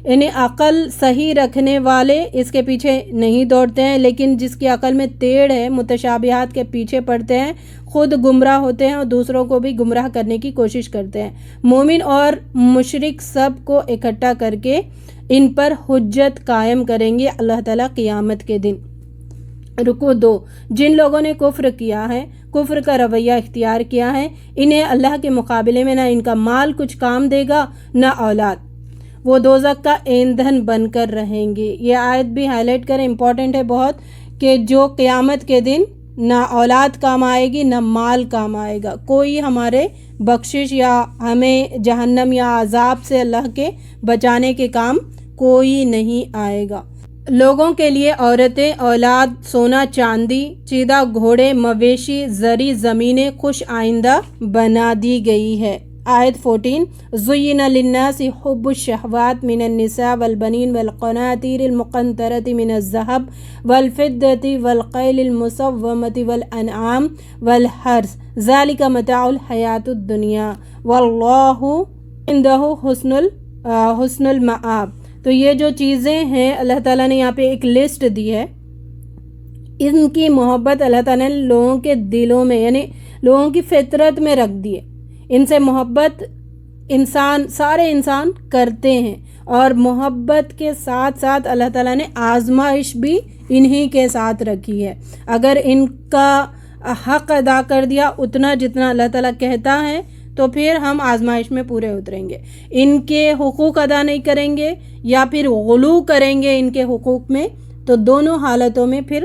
یعنی عقل صحیح رکھنے والے اس کے پیچھے نہیں دوڑتے ہیں، لیکن جس کی عقل میں ٹیڑھ ہے متشابہات کے پیچھے پڑتے ہیں، خود گمراہ ہوتے ہیں اور دوسروں کو بھی گمراہ کرنے کی کوشش کرتے ہیں۔ مومن اور مشرک سب کو اکٹھا کر کے ان پر حجت قائم کریں گے اللہ تعالیٰ قیامت کے دن۔ رکوع 2، جن لوگوں نے کفر کیا ہے، کفر کا رویہ اختیار کیا ہے، انہیں اللہ کے مقابلے میں نہ ان کا مال کچھ کام دے گا نہ اولاد، وہ دوزخ کا ایندھن بن کر رہیں گے۔ یہ آیت بھی ہائی لائٹ کریں، امپورٹنٹ ہے بہت، کہ جو قیامت کے دن نہ اولاد کام آئے گی نہ مال کام آئے گا، کوئی ہمارے بخشش یا ہمیں جہنم یا عذاب سے اللہ کے بچانے کے کام کوئی نہیں آئے گا۔ لوگوں کے لیے عورتیں، اولاد، سونا چاندی، چیدہ گھوڑے، مویشی، زرعی زمینیں خوش آئندہ بنا دی گئی ہے۔ آیت 14، زُيِّنَ لِلنَّاسِ حُبُّ الشَّهَوَاتِ مِنَ النِّسَاءِ وَالْبَنِينَ وَالْقَنَاطِيرِ الْمُقَنطَرَةِ مِنَ الذَّهَبِ وَالْفِضَّةِ وَالْخَيْلِ الْمُسَوَّمَةِ وَالْأَنْعَامِ وَالْحَرْثِ ذَلِكَ مَتَاعُ الْحَيَاةِ الدُّنْيَا وَاللَّهُ عِندَهُ حُسْنُ الْمَآبِ۔ تو یہ جو چیزیں ہیں اللہ تعالیٰ نے یہاں پہ ایک لسٹ دی ہے، ان کی محبت اللہ تعالیٰ نے لوگوں کے دلوں میں یعنی لوگوں کی فطرت میں رکھ دی ہے۔ ان سے محبت سارے انسان کرتے ہیں، اور محبت کے ساتھ ساتھ اللہ تعالیٰ نے آزمائش بھی انہی کے ساتھ رکھی ہے۔ اگر ان کا حق ادا کر دیا اتنا جتنا اللہ تعالیٰ کہتا ہے تو پھر ہم آزمائش میں پورے اتریں گے۔ ان کے حقوق ادا نہیں کریں گے یا پھر غلو کریں گے ان کے حقوق میں، تو دونوں حالتوں میں پھر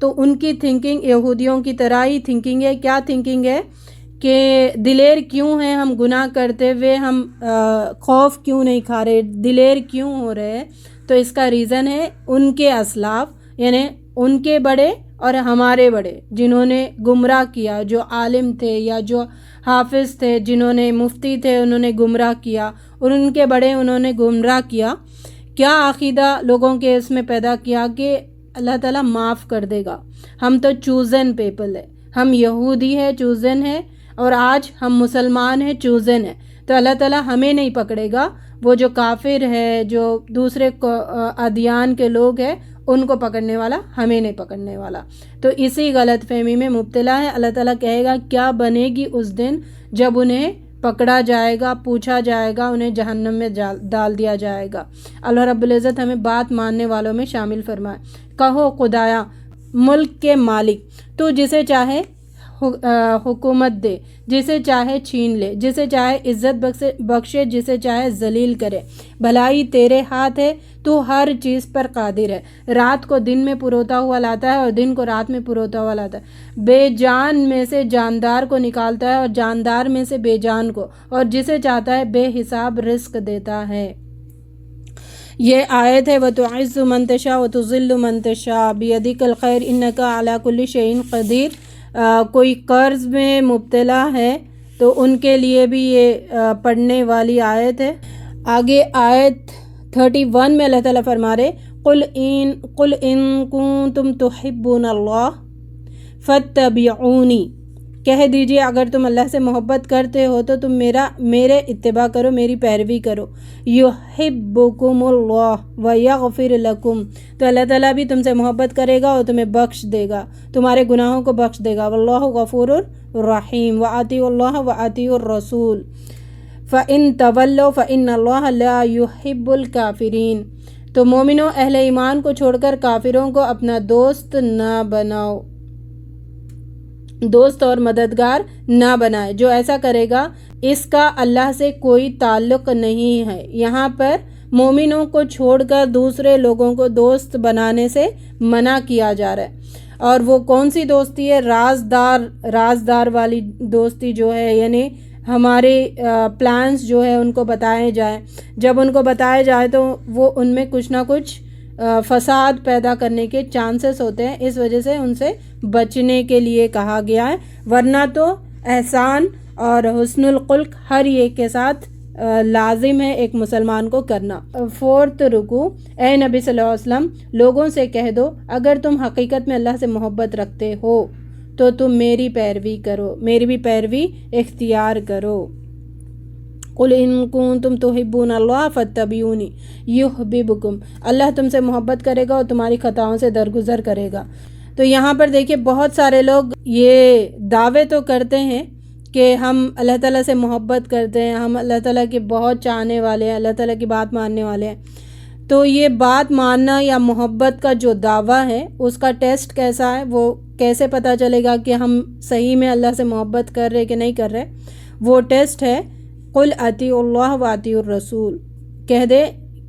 تو ان کی تھنکنگ یہودیوں کی طرح ہی تھنکنگ ہے. کیا تھنکنگ ہے کہ دلیر کیوں ہیں ہم گناہ کرتے ہوئے, ہم خوف کیوں نہیں کھا رہے, دلیر کیوں ہو رہے ہیں؟ تو اس کا ریزن ہے ان کے اسلاف, یعنی ان کے بڑے اور ہمارے بڑے جنہوں نے گمراہ کیا, جو عالم تھے یا جو حافظ تھے, جنہوں نے مفتی تھے, انہوں نے گمراہ کیا, اور ان کے بڑے انہوں نے گمراہ کیا. کیا عقیدہ لوگوں کے اس میں پیدا کیا کہ اللہ تعالیٰ معاف کر دے گا, ہم تو چوزن پیپل ہے, ہم یہودی ہے چوزن ہے, اور آج ہم مسلمان ہیں چوزن ہے, تو اللہ تعالیٰ ہمیں نہیں پکڑے گا, وہ جو کافر ہے, جو دوسرے ادیان کے لوگ ہیں, ان کو پکڑنے والا, ہمیں نہیں پکڑنے والا. تو اسی غلط فہمی میں مبتلا ہے. اللہ تعالیٰ کہے گا کیا بنے گی اس دن جب انہیں پکڑا جائے گا, پوچھا جائے گا, انہیں جہنم میں ڈال دیا جائے گا. اللہ رب العزت ہمیں بات ماننے والوں میں شامل فرمائے. کہو خدایا ملک کے مالک, تو جسے چاہے حکومت دے, جسے چاہے چھین لے, جسے چاہے عزت بخشے, جسے چاہے ذلیل کرے. بھلائی تیرے ہاتھ ہے, تو ہر چیز پر قادر ہے. رات کو دن میں پروتا ہوا لاتا ہے اور دن کو رات میں پروتا ہوا لاتا ہے. بے جان میں سے جاندار کو نکالتا ہے اور جاندار میں سے بے جان کو, اور جسے چاہتا ہے بے حساب رزق دیتا ہے. یہ آیت ہے وَتُعِزُّ مَن تَشَاءُ وَتُذِلُّ مَن تَشَاءُ بِيَدِكَ الْخَيْرُ إِنَّكَ عَلَى كُلِّ شَيْءٍ قَدِيرٌ. کوئی قرض میں مبتلا ہے تو ان کے لیے بھی یہ پڑھنے والی آیت ہے. آگے آیت 31 میں اللہ تعالیٰ فرما رہے قُلْ إِن كُنتُمْ تُحِبُّونَ اللَّهَ فَاتَّبِعُونِي, کہہ دیجئے اگر تم اللہ سے محبت کرتے ہو تو تم میرے اتباع کرو, میری پیروی کرو. یحبکم اللہ ویغفر لکم, تو اللہ تعالیٰ بھی تم سے محبت کرے گا اور تمہیں بخش دے گا, تمہارے گناہوں کو بخش دے گا. واللہ غفور الرحیم. وَأَطِیعُوا اللَّهَ وَأَطِیعُوا الرَّسُولَ فَإِن تَوَلَّوْا فَإِنَّ اللَّهَ لَا يُحِبُّ الْكَافِرِينَ. تو مومنوں اہل ایمان کو چھوڑ کر کافروں کو اپنا دوست نہ بناؤ, دوست اور مددگار نہ بنائے. جو ایسا کرے گا اس کا اللہ سے کوئی تعلق نہیں ہے. یہاں پر مومنوں کو چھوڑ کر دوسرے لوگوں کو دوست بنانے سے منع کیا جا رہا ہے. اور وہ کون سی دوستی ہے؟ رازدار والی دوستی جو ہے, یعنی ہمارے پلانس جو ہے ان کو بتائے جائیں. جب ان کو بتائے جائے تو وہ ان میں کچھ نہ کچھ فساد پیدا کرنے کے چانسز ہوتے ہیں, اس وجہ سے ان سے بچنے کے لیے کہا گیا ہے. ورنہ تو احسان اور حسن الخلق ہر ایک کے ساتھ لازم ہے ایک مسلمان کو کرنا. 4 رکوع. اے نبی صلی اللہ علیہ وسلم لوگوں سے کہہ دو اگر تم حقیقت میں اللہ سے محبت رکھتے ہو تو تم میری پیروی کرو, میری بھی پیروی اختیار کرو. قُلْ إِن كُنتُمْ تُحِبُّونَ اللَّهَ فَاتَّبِعُونِي يُحْبِبْكُمْ. اللہ تم سے محبت کرے گا اور تمہاری خطاؤں سے درگزر کرے گا. تو یہاں پر دیکھیے بہت سارے لوگ یہ دعوے تو کرتے ہیں کہ ہم اللہ تعالیٰ سے محبت کرتے ہیں, ہم اللہ تعالیٰ کے بہت چاہنے والے ہیں, اللہ تعالیٰ کی بات ماننے والے ہیں. تو یہ بات ماننا یا محبت کا جو دعویٰ ہے اس کا ٹیسٹ کیسا ہے, وہ کیسے پتہ چلے گا کہ ہم صحیح میں اللہ سے محبت کر رہے کہ نہیں کر رہے؟ وہ ٹیسٹ ہے قُلْ أَطِیعُوا اللَّهَ وَأَطِیعُوا الرَّسُولَ. کہہ دے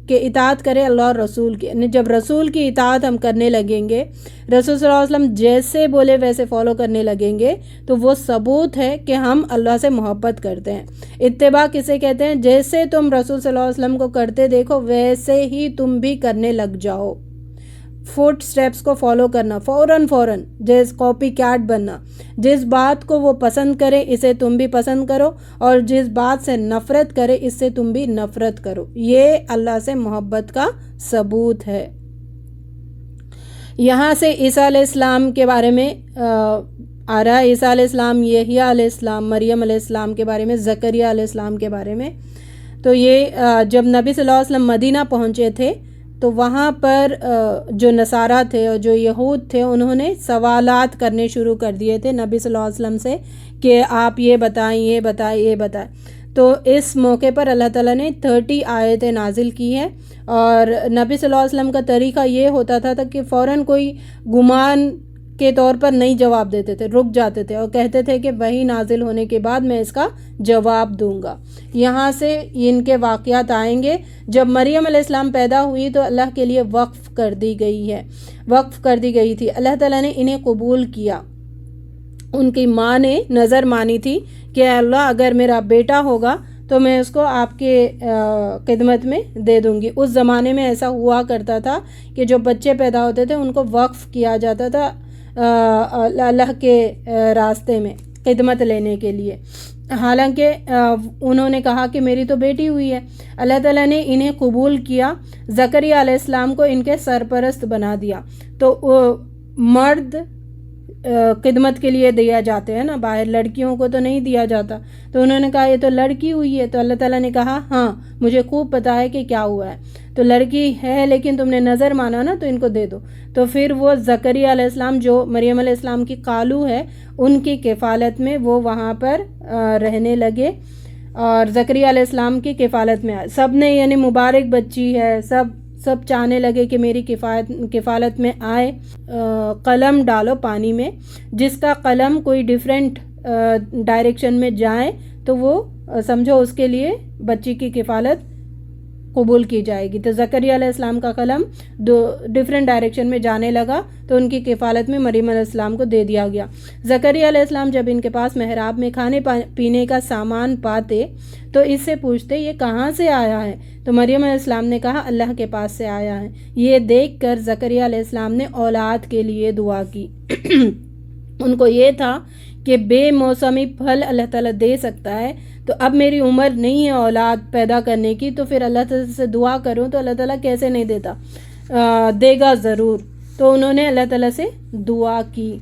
کہ اطاعت کرے اللہ اور رسول کی. جب رسول کی اطاعت ہم کرنے لگیں گے, رسول صلی اللہ علیہ وسلم جیسے بولے ویسے فالو کرنے لگیں گے, تو وہ ثبوت ہے کہ ہم اللہ سے محبت کرتے ہیں. اتباع کسے کہتے ہیں؟ جیسے تم رسول صلی اللہ علیہ وسلم کو کرتے دیکھو ویسے ہی تم بھی کرنے لگ جاؤ. فوٹ سٹیپس کو فالو کرنا, فوراً جیسے کاپی کیٹ بننا. جس بات کو وہ پسند کرے اسے تم بھی پسند کرو, اور جس بات سے نفرت کرے اس سے تم بھی نفرت کرو. یہ اللہ سے محبت کا ثبوت ہے. یہاں سے عیسیٰ علیہ السلام کے بارے میں آ رہا ہے. عیسیٰ علیہ السلام, یحییٰ علیہ السلام, مریم علیہ السلام کے بارے میں, زکریا علیہ السلام کے بارے میں. تو یہ جب نبی صلی اللہ علیہ وسلم مدینہ پہنچے تھے تو وہاں پر جو نصارہ تھے اور جو یہود تھے انہوں نے سوالات کرنے شروع کر دیے تھے نبی صلی اللہ علیہ وسلم سے کہ آپ یہ بتائیں. تو اس موقع پر اللہ تعالیٰ نے 30 آیتیں نازل کی ہیں. اور نبی صلی اللہ علیہ وسلم کا طریقہ یہ ہوتا تھا کہ فوراً کوئی گمان کے طور پر نہیں جواب دیتے تھے، رک جاتے تھے اور کہتے تھے کہ وحی نازل ہونے کے بعد میں اس کا جواب دوں گا۔ یہاں سے ان کے واقعات آئیں گے۔ جب مریم علیہ السلام پیدا ہوئی تو اللہ کے لیے وقف کر دی گئی تھی۔ اللہ تعالیٰ نے انہیں قبول کیا۔ ان کی ماں نے نظر مانی تھی کہ اللہ اگر میرا بیٹا ہوگا تو میں اس کو آپ کے خدمت میں دے دوں گی۔ اس زمانے میں ایسا ہوا کرتا تھا کہ جو بچے پیدا ہوتے تھے ان کو وقف کیا جاتا تھا اللہ کے راستے میں خدمت لینے کے لیے، حالانکہ انہوں نے کہا کہ میری تو بیٹی ہوئی ہے۔ اللہ تعالیٰ نے انہیں قبول کیا، زکریا علیہ السلام کو ان کے سرپرست بنا دیا۔ تو مرد خدمت کے لیے دیا جاتے ہیں نا باہر، لڑکیوں کو تو نہیں دیا جاتا۔ تو انہوں نے کہا یہ تو لڑکی ہوئی ہے، تو اللہ تعالیٰ نے کہا ہاں مجھے خوب پتہ ہے کہ کیا ہوا ہے، تو لڑکی ہے لیکن تم نے نظر مانا نا تو ان کو دے دو۔ تو پھر وہ زکریا علیہ السلام جو مریم علیہ السلام کی خالو ہے ان کی کفالت میں وہ وہاں پر رہنے لگے اور زکریا علیہ السلام کی کفالت میں سب نے یعنی مبارک بچی ہے، سب چاہنے لگے کہ میری کفالت میں آئے۔ قلم ڈالو پانی میں، جس کا قلم کوئی ڈیفرنٹ ڈائریکشن میں جائے تو وہ سمجھو اس کے لیے بچی کی کفالت قبول کی جائے گی۔ تو زکریا علیہ السلام کا قلم ڈیفرنٹ ڈائریکشن میں جانے لگا تو ان کی کفالت میں مریم علیہ السلام کو دے دیا گیا۔ زکریا علیہ السلام جب ان کے پاس محراب میں کھانے پینے کا سامان پاتے تو اس سے پوچھتے یہ کہاں سے آیا ہے؟ تو مریم علیہ السلام نے کہا اللہ کے پاس سے آیا ہے۔ یہ دیکھ کر زکریا علیہ السلام نے اولاد کے لیے دعا کی۔ ان کو یہ تھا کہ بے موسمی پھل اللہ تعالیٰ دے سکتا ہے، تو اب میری عمر نہیں ہے اولاد پیدا کرنے کی، تو پھر اللہ تعالیٰ سے دعا کروں تو اللہ تعالیٰ کیسے نہیں دیتا، دے گا ضرور۔ تو انہوں نے اللہ تعالیٰ سے دعا کی۔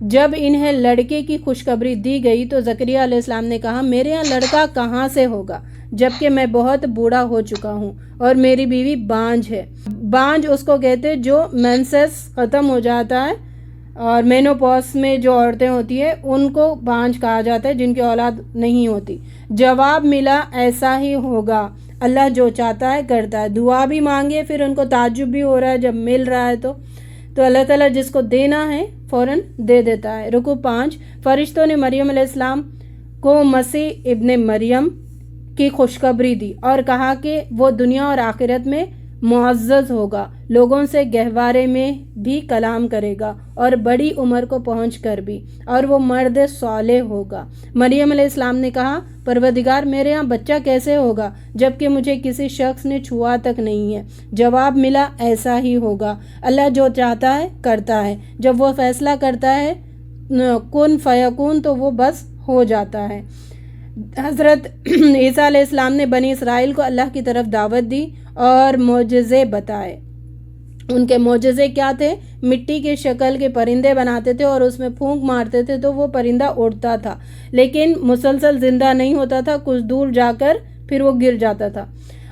جب انہیں لڑکے کی خوشخبری دی گئی تو زکریا علیہ السلام نے کہا میرے یہاں لڑکا کہاں سے ہوگا جبکہ میں بہت بوڑھا ہو چکا ہوں اور میری بیوی بانجھ ہے۔ بانجھ اس کو کہتے جو مینسس ختم ہو جاتا ہے اور مینوپاز میں جو عورتیں ہوتی ہیں ان کو بانجھ کہا جاتا ہے، جن کی اولاد نہیں ہوتی۔ جواب ملا ایسا ہی ہوگا، اللہ جو چاہتا ہے کرتا ہے۔ دعا بھی مانگے، پھر ان کو تعجب بھی ہو رہا ہے جب مل رہا ہے تو اللہ تعالیٰ جس کو دینا ہے فوراً دے دیتا ہے۔ رکوع 5، فرشتوں نے مریم علیہ السلام کو مسیح ابن مریم کی خوشخبری دی اور کہا کہ وہ دنیا اور آخرت میں معزز ہوگا، لوگوں سے گہوارے میں بھی کلام کرے گا اور بڑی عمر کو پہنچ کر بھی، اور وہ مرد صالح ہوگا۔ مریم علیہ السلام نے کہا پروردگار میرے ہاں بچہ کیسے ہوگا جبکہ مجھے کسی شخص نے چھوا تک نہیں ہے۔ جواب ملا ایسا ہی ہوگا، اللہ جو چاہتا ہے کرتا ہے، جب وہ فیصلہ کرتا ہے کن فیکون تو وہ بس ہو جاتا ہے۔ حضرت عیسیٰ علیہ السلام نے بنی اسرائیل کو اللہ کی طرف دعوت دی اور معجزے بتائے۔ ان کے معجزے کیا تھے؟ مٹی کی شکل کے پرندے بناتے تھے اور اس میں پھونک مارتے تھے تو وہ پرندہ اڑتا تھا لیکن مسلسل زندہ نہیں ہوتا تھا، کچھ دور جا کر پھر وہ گر جاتا تھا۔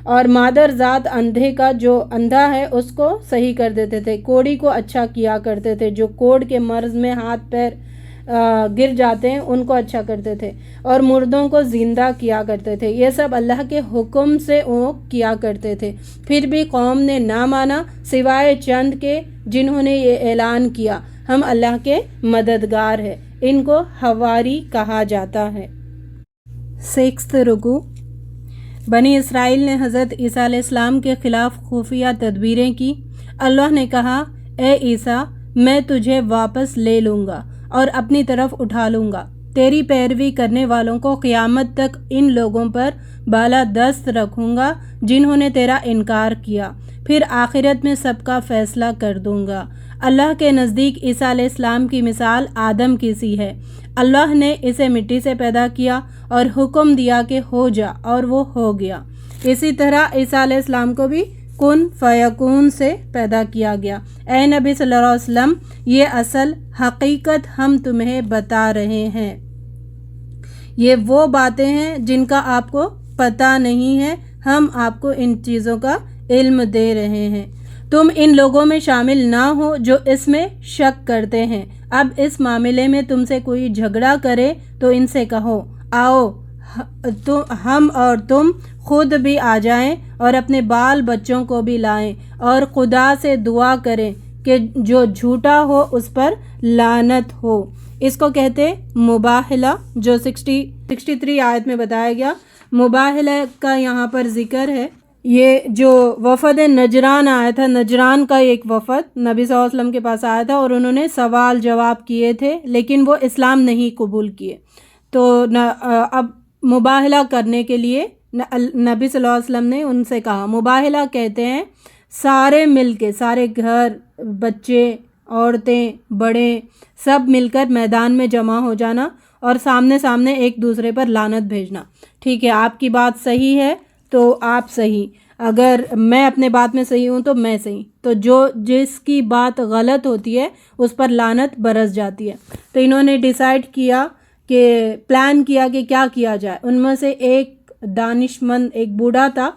اور مادر ذات اندھے کا جو اندھا ہے اس کو صحیح کر دیتے تھے، کوڑی کو اچھا کیا کرتے تھے، جو کوڑ کے مرض میں ہاتھ پیر گر جاتے ہیں ان کو اچھا کرتے تھے، اور مردوں کو زندہ کیا کرتے تھے۔ یہ سب اللہ کے حکم سے وہ کیا کرتے تھے۔ پھر بھی قوم نے نہ مانا سوائے چند کے جنہوں نے یہ اعلان کیا ہم اللہ کے مددگار ہیں۔ ان کو حواری کہا جاتا ہے۔ 6 رکوع، بنی اسرائیل نے حضرت عیسیٰ علیہ السلام کے خلاف خفیہ تدبیریں کی۔ اللہ نے کہا اے عیسیٰ میں تجھے واپس لے لوں گا اور اپنی طرف اٹھا لوں گا، تیری پیروی کرنے والوں کو قیامت تک ان لوگوں پر بالا دست رکھوں گا جنہوں نے تیرا انکار کیا، پھر آخرت میں سب کا فیصلہ کر دوں گا۔ اللہ کے نزدیک عیسیٰ علیہ السلام کی مثال آدم کی سی ہے۔ اللہ نے اسے مٹی سے پیدا کیا اور حکم دیا کہ ہو جا اور وہ ہو گیا۔ اسی طرح عیسیٰ علیہ السلام کو بھی کن فیکون سے پیدا کیا گیا۔ اے نبی صلی اللہ علیہ وسلم یہ اصل حقیقت ہم تمہیں بتا رہے ہیں، یہ وہ باتیں ہیں جن کا آپ کو پتہ نہیں ہے، ہم آپ کو ان چیزوں کا علم دے رہے ہیں۔ تم ان لوگوں میں شامل نہ ہو جو اس میں شک کرتے ہیں۔ اب اس معاملے میں تم سے کوئی جھگڑا کرے تو ان سے کہو آؤ ہم اور تم خود بھی آ جائیں اور اپنے بال بچوں کو بھی لائیں اور خدا سے دعا کریں کہ جو جھوٹا ہو اس پر لعنت ہو۔ اس کو کہتے مباہلہ، جو 63 آیت میں بتایا گیا۔ مباہلہ کا یہاں پر ذکر ہے۔ یہ جو وفد نجران آیا تھا، نجران کا ایک وفد نبی صلی اللہ علیہ وسلم کے پاس آیا تھا اور انہوں نے سوال جواب کیے تھے، لیکن وہ اسلام نہیں قبول کیے۔ تو اب مباہلہ کرنے کے لیے نبی صلی اللہ علیہ وسلم نے ان سے کہا، مباہلہ کہتے ہیں سارے مل کے، سارے گھر، بچے، عورتیں، بڑے، سب مل کر میدان میں جمع ہو جانا اور سامنے ایک دوسرے پر لعنت بھیجنا۔ ٹھیک ہے، آپ کی بات صحیح ہے تو آپ صحیح، اگر میں اپنے بات میں صحیح ہوں تو میں صحیح، تو جس کی بات غلط ہوتی ہے اس پر لعنت برس جاتی ہے۔ تو انہوں نے ڈیسائیڈ کیا کہ پلان کیا کہ کیا کیا جائے۔ ان میں سے ایک دانش مند، ایک بوڑھا تھا،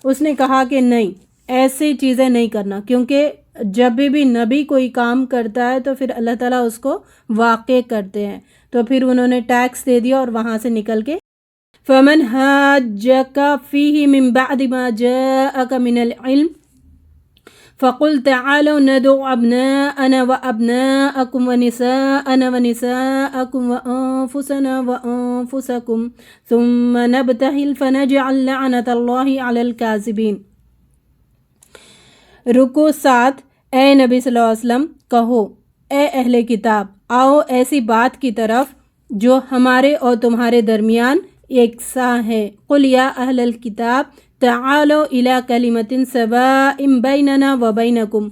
اس نے کہا کہ نہیں، ایسی چیزیں نہیں کرنا، کیونکہ جب بھی نبی کوئی کام کرتا ہے تو پھر اللہ تعالیٰ اس کو واقع کرتے ہیں۔ تو پھر انہوں نے ٹیکس دے دیا اور وہاں سے نکل کے فَمَنْ حَاجَّكَ فِيهِ مِنْ بَعْدِ مَا جَاءَكَ مِنَ الْعِلْمِ فَقُلْ تَعَالَوْا نَدْعُ أَبْنَاءَنَا وَأَبْنَاءَكُمْ وَنِسَاءَنَا وَنِسَاءَكُمْ وَأَنفُسَنَا وَأَنفُسَكُمْ ثُمَّ نَبْتَهِلْ فَنَجْعَلْ لَعْنَةَ اللَّهِ عَلَى الْكَاذِبِينَ۔ رکو 7۔ اے نبی صلی اللہ علیہ وسلم کہو، اے اہل کتاب، آؤ ایسی بات کی طرف جو ہمارے اور تمہارے درمیان یکساں ہے۔ قل یا اہل الکتاب تعالوا الی کلمۃ سواء بیننا وبینکم۔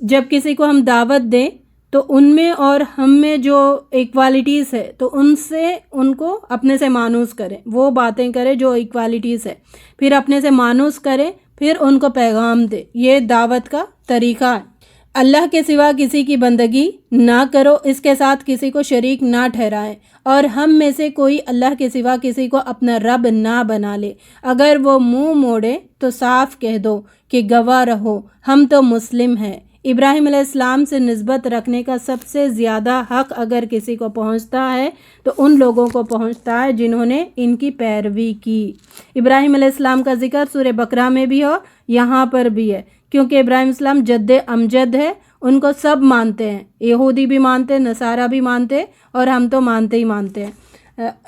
جب کسی کو ہم دعوت دیں تو ان میں اور ہم میں جو ایکوالٹیز ہے تو ان کو اپنے سے مانوس کریں، وہ باتیں کریں جو ایکوالٹیز ہے، پھر اپنے سے مانوس کریں، پھر ان کو پیغام دے۔ یہ دعوت کا طریقہ ہے۔ اللہ کے سوا کسی کی بندگی نہ کرو، اس کے ساتھ کسی کو شریک نہ ٹھہرائیں، اور ہم میں سے کوئی اللہ کے سوا کسی کو اپنا رب نہ بنا لے۔ اگر وہ منہ موڑے تو صاف کہہ دو کہ گواہ رہو، ہم تو مسلم ہیں۔ ابراہیم علیہ السلام سے نسبت رکھنے کا سب سے زیادہ حق اگر کسی کو پہنچتا ہے تو ان لوگوں کو پہنچتا ہے جنہوں نے ان کی پیروی کی۔ ابراہیم علیہ السلام کا ذکر سورہ بقرہ میں بھی ہو، یہاں پر بھی ہے، کیونکہ ابراہیم علیہ السلام جد امجد ہے، ان کو سب مانتے ہیں، یہودی بھی مانتے، نصارہ بھی مانتے، اور ہم تو مانتے ہی مانتے ہیں۔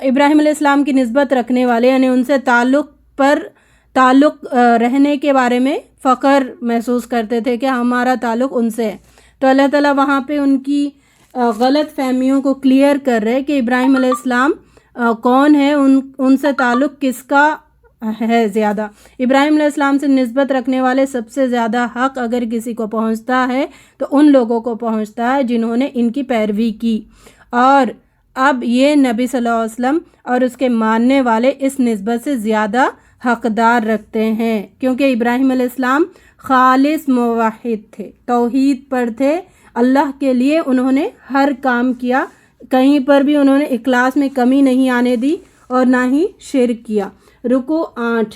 ابراہیم علیہ السلام کی نسبت رکھنے والے یعنی ان سے تعلق رہنے کے بارے میں فخر محسوس کرتے تھے کہ ہمارا تعلق ان سے ہے۔ تو اللہ تعالیٰ وہاں پہ ان کی غلط فہمیوں کو کلیئر کر رہے کہ ابراہیم علیہ السلام کون ہے، ان سے تعلق کس کا ہے زیادہ۔ ابراہیم علیہ السلام سے نسبت رکھنے والے سب سے زیادہ حق اگر کسی کو پہنچتا ہے تو ان لوگوں کو پہنچتا ہے جنہوں نے ان کی پیروی کی، اور اب یہ نبی صلی اللہ علیہ وسلم اور اس کے ماننے والے اس نسبت سے زیادہ حقدار رکھتے ہیں، کیونکہ ابراہیم علیہ السلام خالص موحد تھے، توحید پر تھے، اللہ کے لیے انہوں نے ہر کام کیا، کہیں پر بھی انہوں نے اخلاص میں کمی نہیں آنے دی اور نہ ہی شرک کیا۔ رکو 8۔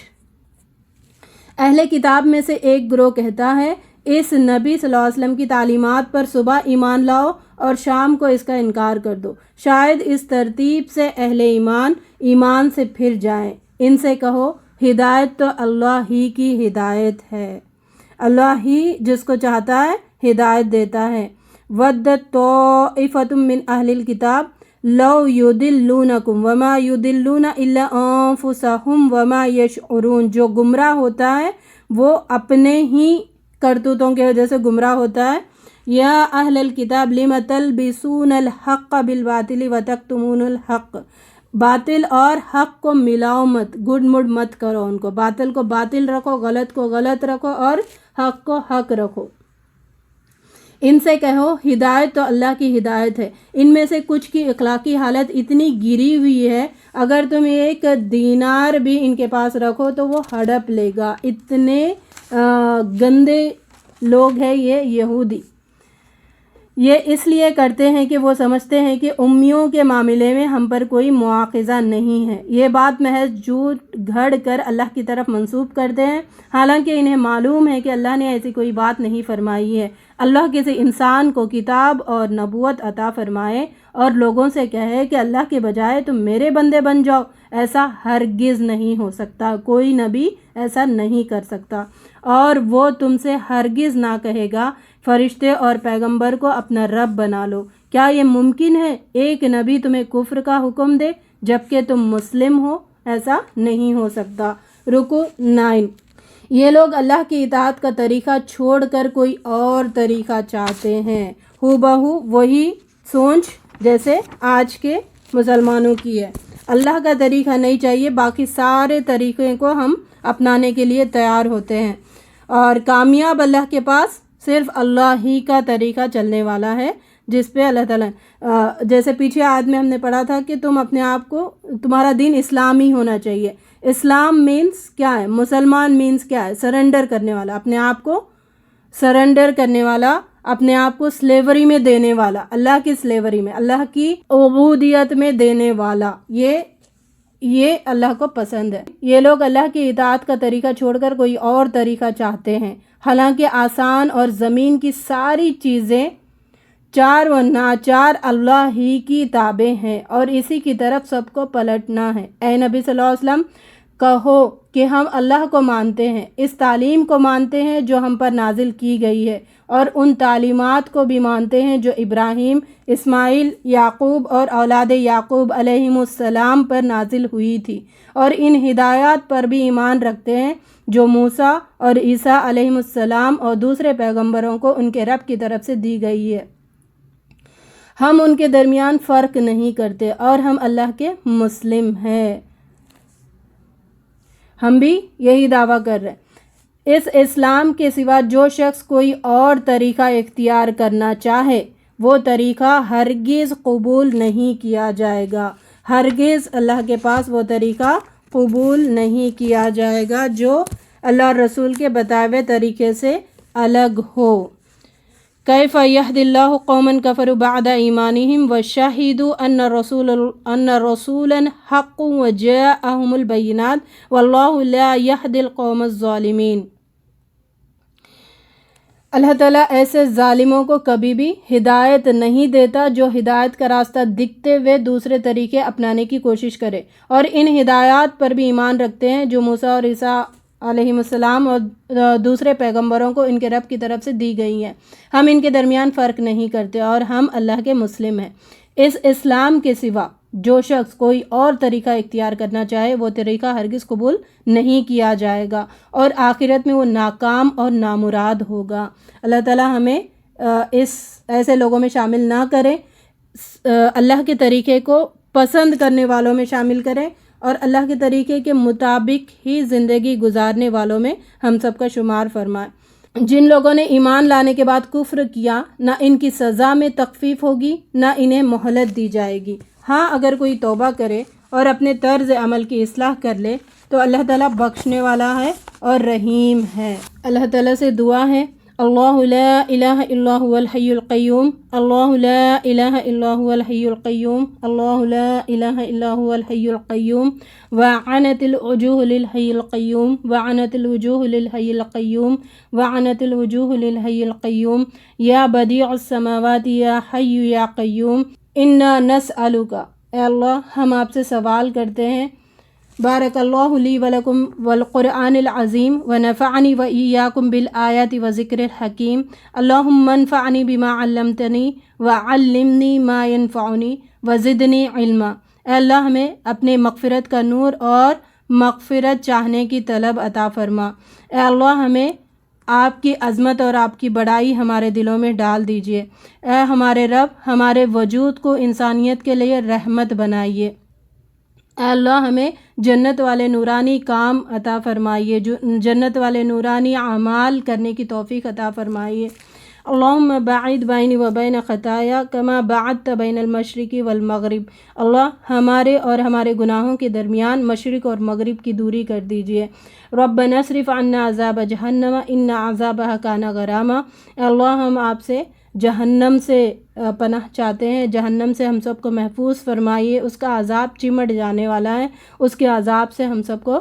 اہل کتاب میں سے ایک گروہ کہتا ہے، اس نبی صلی اللہ علیہ وسلم کی تعلیمات پر صبح ایمان لاؤ اور شام کو اس کا انکار کر دو، شاید اس ترتیب سے اہل ایمان سے پھر جائیں۔ ان سے کہو، ہدایت تو اللہ ہی کی ہدایت ہے، اللہ ہی جس کو چاہتا ہے ہدایت دیتا ہے۔ وَدَّتْ طَائِفَةٌ مِّنْ أَهْلِ الْكِتَابِ لَوْ يُضِلُّونَكُمْ وَمَا يُضِلُّونَ إِلَّا أَنفُسَهُمْ وَمَا يَشْعُرُونَ۔ جو گمراہ ہوتا ہے وہ اپنے ہی کرتوتوں کی وجہ سے گمراہ ہوتا ہے۔ یا اہل الکتاب لم تلبسون الحق بالباطل وتکتمون الحق۔ باطل اور حق کو ملاؤ مت، گڈ مڈ مت کرو، ان کو باطل کو باطل رکھو، غلط کو غلط رکھو اور حق کو حق رکھو۔ ان سے کہو، ہدایت تو اللہ کی ہدایت ہے، ان میں سے کچھ کی اخلاقی حالت اتنی گری ہوئی ہے، اگر تم ایک دینار بھی ان کے پاس رکھو تو وہ ہڑپ لے گا۔ اتنے گندے لوگ ہیں یہ یہودی۔ یہ اس لیے کرتے ہیں کہ وہ سمجھتے ہیں کہ امیوں کے معاملے میں ہم پر کوئی مواخذہ نہیں ہے۔ یہ بات محض جھوٹ گھڑ کر اللہ کی طرف منسوب کرتے ہیں، حالانکہ انہیں معلوم ہے کہ اللہ نے ایسی کوئی بات نہیں فرمائی ہے۔ اللہ کسی انسان کو کتاب اور نبوت عطا فرمائے اور لوگوں سے کہے کہ اللہ کے بجائے تم میرے بندے بن جاؤ، ایسا ہرگز نہیں ہو سکتا، کوئی نبی ایسا نہیں کر سکتا۔ اور وہ تم سے ہرگز نہ کہے گا فرشتے اور پیغمبر کو اپنا رب بنا لو۔ کیا یہ ممکن ہے ایک نبی تمہیں کفر کا حکم دے جبکہ تم مسلم ہو؟ ایسا نہیں ہو سکتا۔ رکوع 9۔ یہ لوگ اللہ کی اطاعت کا طریقہ چھوڑ کر کوئی اور طریقہ چاہتے ہیں، ہو بہو وہی سوچ جیسے آج کے مسلمانوں کی ہے۔ اللہ کا طریقہ نہیں چاہیے، باقی سارے طریقے کو ہم اپنانے کے لیے تیار ہوتے ہیں، اور کامیاب اللہ کے پاس صرف اللہ ہی کا طریقہ چلنے والا ہے، جس پہ اللہ تعالیٰ جیسے پیچھے آیت میں ہم نے پڑھا تھا کہ تم اپنے آپ کو، تمہارا دین اسلامی ہونا چاہیے۔ اسلام مینس کیا ہے؟ مسلمان مینس کیا ہے؟ سرنڈر کرنے والا، اپنے آپ کو سرنڈر کرنے والا، اپنے آپ کو سلیوری میں دینے والا، اللہ کی سلیوری میں، اللہ کی عبودیت میں دینے والا، یہ اللہ کو پسند ہے۔ یہ لوگ اللہ کی اطاعت کا طریقہ چھوڑ کر کوئی اور طریقہ چاہتے ہیں، حالانکہ آسان اور زمین کی ساری چیزیں چار و ناچار اللہ ہی کی تابع ہیں اور اسی کی طرف سب کو پلٹنا ہے۔ اے نبی صلی اللہ علیہ وسلم، کہو کہ ہم اللہ کو مانتے ہیں، اس تعلیم کو مانتے ہیں جو ہم پر نازل کی گئی ہے، اور ان تعلیمات کو بھی مانتے ہیں جو ابراہیم، اسماعیل، یعقوب اور اولاد یعقوب علیہم السلام پر نازل ہوئی تھی، اور ان ہدایات پر بھی ایمان رکھتے ہیں جو موسیٰ اور عیسیٰ علیہم السلام اور دوسرے پیغمبروں کو ان کے رب کی طرف سے دی گئی ہے۔ ہم ان کے درمیان فرق نہیں کرتے اور ہم اللہ کے مسلم ہیں۔ ہم بھی یہی دعویٰ کر رہے ہیں۔ اس اسلام کے سوا جو شخص کوئی اور طریقہ اختیار کرنا چاہے وہ طریقہ ہرگز قبول نہیں کیا جائے گا، ہرگز اللہ کے پاس وہ طریقہ قبول نہیں کیا جائے گا جو اللہ اور رسول کے بتائے ہوئے طریقے سے الگ ہو۔ کیف یہدی اللہ قوما کفروا بعد ایمانہم وشہدوا ان رسولا حق وجاءہم البینات واللہ لا یہدی القوم الظالمین۔ اللہ تعالیٰ ایسے ظالموں کو کبھی بھی ہدایت نہیں دیتا جو ہدایت کا راستہ دکھتے ہوئے دوسرے طریقے اپنانے کی کوشش کرے اور ان ہدایات پر بھی ایمان رکھتے ہیں جو موسیٰ اور عیسیٰ علیہ السلام اور دوسرے پیغمبروں کو ان کے رب کی طرف سے دی گئی ہیں۔ ہم ان کے درمیان فرق نہیں کرتے اور ہم اللہ کے مسلم ہیں۔ اس اسلام کے سوا جو شخص کوئی اور طریقہ اختیار کرنا چاہے وہ طریقہ ہرگز قبول نہیں کیا جائے گا اور آخرت میں وہ ناکام اور نامراد ہوگا۔ اللہ تعالیٰ ہمیں اس ایسے لوگوں میں شامل نہ کرے، اللہ کے طریقے کو پسند کرنے والوں میں شامل کرے اور اللہ کے طریقے کے مطابق ہی زندگی گزارنے والوں میں ہم سب کا شمار فرمائے۔ جن لوگوں نے ایمان لانے کے بعد کفر کیا، نہ ان کی سزا میں تخفیف ہوگی نہ انہیں مہلت دی جائے گی۔ ہاں، اگر کوئی توبہ کرے اور اپنے طرز عمل کی اصلاح کر لے تو اللہ تعالیٰ بخشنے والا ہے اور رحیم ہے۔ اللہ تعالیٰ سے دعا ہے، اللہ لا الہ الا هو الحی القیوم، اللہ لا الہ الا هو الحی القیوم، اللہ لا الہ الا هو الحی القیوم، وعنت الوجوہ للحی القیوم، وعنت الوجوہ للحی القیوم، وعنت الوجوہ للحی القیوم، یا بدیع السماوات یا حی یا قیوم، انا نسألک۔ اے اللہ، ہم آپ سے سوال کرتے ہیں، بارک اللہ لی ولکم والقرآن العظیم ونفعنی وإیاکم بالآیات وذکر الحکیم، اللہم انفعنی بما علمتنی وعلمنی ما ینفعنی وزدنی علما۔ اے اللہ، ہمیں اپنے مغفرت کا نور اور مغفرت چاہنے کی طلب عطا فرما۔ اے اللہ، ہمیں آپ کی عظمت اور آپ کی بڑائی ہمارے دلوں میں ڈال دیجئے۔ اے ہمارے رب، ہمارے وجود کو انسانیت کے لیے رحمت بنائیے۔ اے اللہ، ہمیں جنت والے نورانی کام عطا فرمائیے، جنت والے نورانی اعمال کرنے کی توفیق عطا فرمائیے۔ اللہم باعد بینی و بین خطایا کما باعدت بین المشرق والمغرب۔ اللہ، ہمارے اور ہمارے گناہوں کے درمیان مشرق اور مغرب کی دوری کر دیجئے۔ ربنا اصرف عنا عذاب جہنم ان عذابها کان غراما۔ اللہ، ہم آپ سے جہنم سے پناہ چاہتے ہیں، جہنم سے ہم سب کو محفوظ فرمائیے، اس کا عذاب چمٹ جانے والا ہے، اس کے عذاب سے ہم سب کو